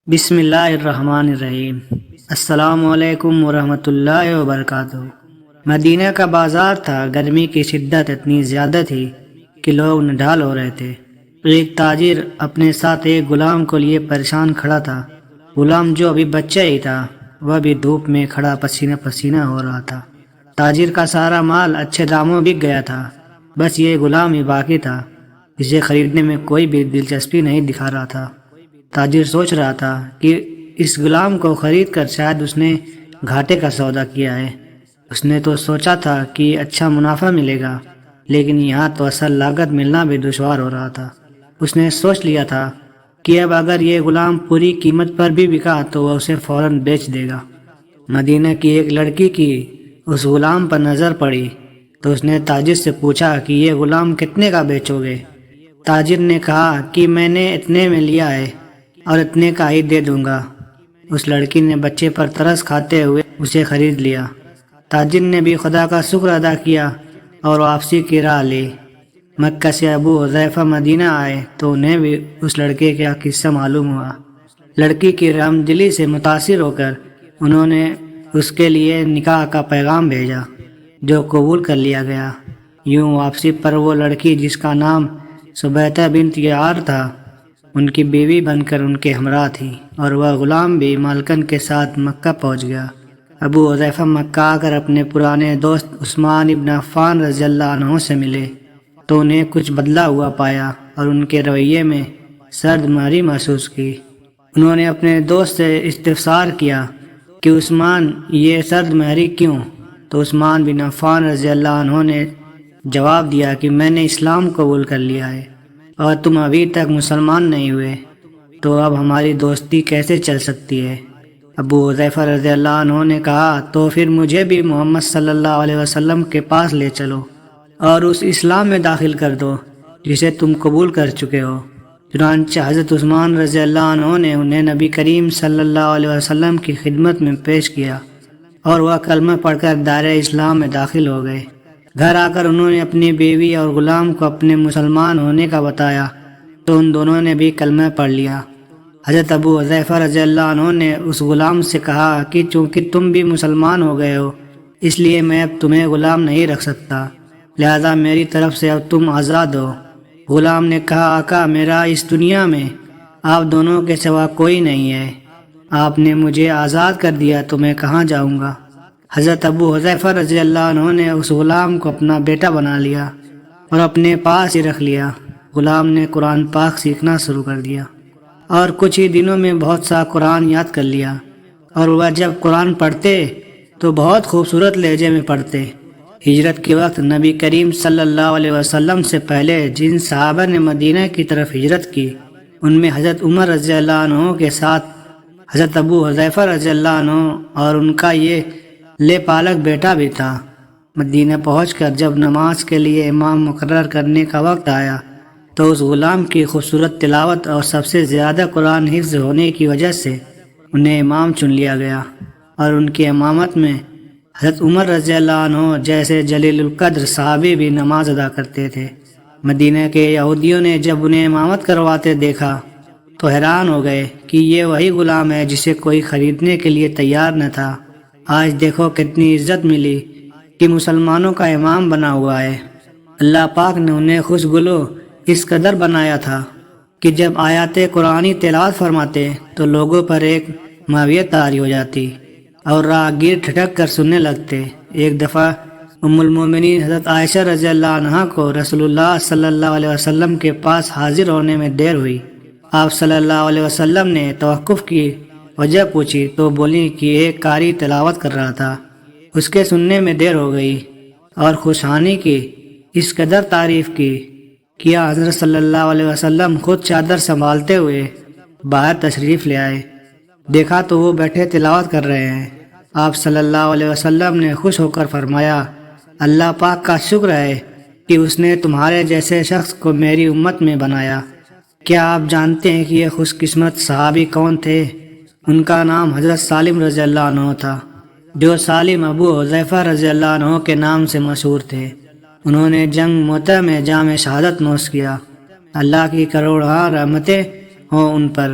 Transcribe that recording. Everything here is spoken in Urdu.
بسم اللہ الرحمن الرحیم۔ السلام علیکم ورحمۃ اللہ وبرکاتہ۔ مدینہ کا بازار تھا۔ گرمی کی شدت اتنی زیادہ تھی کہ لوگ نڈھال ہو رہے تھے۔ ایک تاجر اپنے ساتھ ایک غلام کو لیے پریشان کھڑا تھا۔ غلام جو ابھی بچہ ہی تھا، وہ بھی دھوپ میں کھڑا پسینہ پسینہ ہو رہا تھا۔ تاجر کا سارا مال اچھے داموں بک گیا تھا، بس یہ غلام ہی باقی تھا جسے خریدنے میں کوئی بھی دلچسپی نہیں دکھا رہا تھا۔ تاجر سوچ رہا تھا کہ اس غلام کو خرید کر شاید اس نے گھاٹے کا سودا کیا ہے۔ اس نے تو سوچا تھا کہ اچھا منافع ملے گا، لیکن یہاں تو اصل لاگت ملنا بھی دشوار ہو رہا تھا۔ اس نے سوچ لیا تھا کہ اب اگر یہ غلام پوری قیمت پر بھی بکا تو وہ اسے فوراً بیچ دے گا۔ مدینہ کی ایک لڑکی کی اس غلام پر نظر پڑی تو اس نے تاجر سے پوچھا کہ یہ غلام کتنے کا بیچو گے؟ تاجر نے کہا کہ میں نے اتنے میں لیا ہے اور اتنے کا ہی دے دوں گا۔ اس لڑکی نے بچے پر ترس کھاتے ہوئے اسے خرید لیا۔ تاجر نے بھی خدا کا شکر ادا کیا اور واپسی کی راہ لی۔ مکہ سے ابو حذیفہ مدینہ آئے تو انہیں بھی اس لڑکے کا قصہ معلوم ہوا۔ لڑکی کی رحم دلی سے متاثر ہو کر انہوں نے اس کے لیے نکاح کا پیغام بھیجا، جو قبول کر لیا گیا۔ یوں واپسی پر وہ لڑکی، جس کا نام سبیتہ بنت یعار تھا، ان کی بیوی بن کر ان کے ہمراہ تھی، اور وہ غلام بھی مالکن کے ساتھ مکہ پہنچ گیا۔ ابو حذیفہ مکہ آ کر اپنے پرانے دوست عثمان ابن عفان رضی اللہ عنہ سے ملے تو انہیں کچھ بدلا ہوا پایا اور ان کے رویے میں سرد مہری محسوس کی۔ انہوں نے اپنے دوست سے استفسار کیا کہ عثمان، یہ سرد مہری کیوں؟ تو عثمان بن عفان رضی اللہ عنہ نے جواب دیا کہ میں نے اسلام قبول کر لیا ہے اور تم ابھی تک مسلمان نہیں ہوئے، تو اب ہماری دوستی کیسے چل سکتی ہے؟ ابو حذیفہ رضی اللہ عنہ نے کہا، تو پھر مجھے بھی محمد صلی اللہ علیہ وسلم کے پاس لے چلو اور اس اسلام میں داخل کر دو جسے تم قبول کر چکے ہو۔ چنانچہ حضرت عثمان رضی اللہ عنہ نے انہیں نبی کریم صلی اللہ علیہ وسلم کی خدمت میں پیش کیا اور وہ کلمہ پڑھ کر دائرہ اسلام میں داخل ہو گئے۔ گھر آ کر انہوں نے اپنی بیوی اور غلام کو اپنے مسلمان ہونے کا بتایا تو ان دونوں نے بھی کلمہ پڑھ لیا۔ حضرت ابو حذیفہ رضی اللہ عنہ نے اس غلام سے کہا کہ چونکہ تم بھی مسلمان ہو گئے ہو، اس لیے میں اب تمہیں غلام نہیں رکھ سکتا، لہذا میری طرف سے اب تم آزاد ہو۔ غلام نے کہا، آقا، میرا اس دنیا میں آپ دونوں کے سوا کوئی نہیں ہے، آپ نے مجھے آزاد کر دیا تو میں کہاں جاؤں گا؟ حضرت ابو حذیفہ رضی اللہ عنہ نے اس غلام کو اپنا بیٹا بنا لیا اور اپنے پاس ہی رکھ لیا۔ غلام نے قرآن پاک سیکھنا شروع کر دیا اور کچھ ہی دنوں میں بہت سا قرآن یاد کر لیا، اور وہ جب قرآن پڑھتے تو بہت خوبصورت لہجے میں پڑھتے۔ ہجرت کے وقت نبی کریم صلی اللہ علیہ وسلم سے پہلے جن صحابہ نے مدینہ کی طرف ہجرت کی، ان میں حضرت عمر رضی اللہ عنہ کے ساتھ حضرت ابو حذیفہ رضی اللہ عنہ اور ان کا یہ لے پالک بیٹا بھی تھا۔ مدینہ پہنچ کر جب نماز کے لیے امام مقرر کرنے کا وقت آیا تو اس غلام کی خوبصورت تلاوت اور سب سے زیادہ قرآن حفظ ہونے کی وجہ سے انہیں امام چن لیا گیا، اور ان کی امامت میں حضرت عمر رضی اللہ عنہ جیسے جلیل القدر صحابی بھی نماز ادا کرتے تھے۔ مدینہ کے یہودیوں نے جب انہیں امامت کرواتے دیکھا تو حیران ہو گئے کہ یہ وہی غلام ہے جسے کوئی خریدنے کے لیے تیار نہ تھا۔ آج دیکھو کتنی عزت ملی کہ مسلمانوں کا امام بنا ہوا ہے۔ اللہ پاک نے انہیں خوشگلو اس قدر بنایا تھا کہ جب آیات قرآنی تلاوت فرماتے تو لوگوں پر ایک معاویت طاری ہو جاتی اور راہگیر ٹھٹک کر سننے لگتے۔ ایک دفعہ ام المومنین حضرت عائشہ رضی اللہ عنہا کو رسول اللہ صلی اللہ علیہ وسلم کے پاس حاضر ہونے میں دیر ہوئی۔ آپ صلی اللہ علیہ وسلم نے توقف کی وجہ پوچھی تو بولی کہ ایک قاری تلاوت کر رہا تھا، اس کے سننے میں دیر ہو گئی، اور خوشحانی کی اس قدر تعریف کی کیا حضرت صلی اللہ علیہ وسلم خود چادر سنبھالتے ہوئے باہر تشریف لے آئے۔ دیکھا تو وہ بیٹھے تلاوت کر رہے ہیں۔ آپ صلی اللہ علیہ وسلم نے خوش ہو کر فرمایا، اللہ پاک کا شکر ہے کہ اس نے تمہارے جیسے شخص کو میری امت میں بنایا۔ کیا آپ جانتے ہیں کہ یہ خوش قسمت صحابی کون تھے؟ ان کا نام حضرت سالم رضی اللہ عنہ تھا، جو سالم ابو حذیفہ رضی اللہ عنہ کے نام سے مشہور تھے۔ انہوں نے جنگ موتہ میں جام شہادت نوش کیا۔ اللہ کی کروڑہا رحمتیں ہوں ان پر۔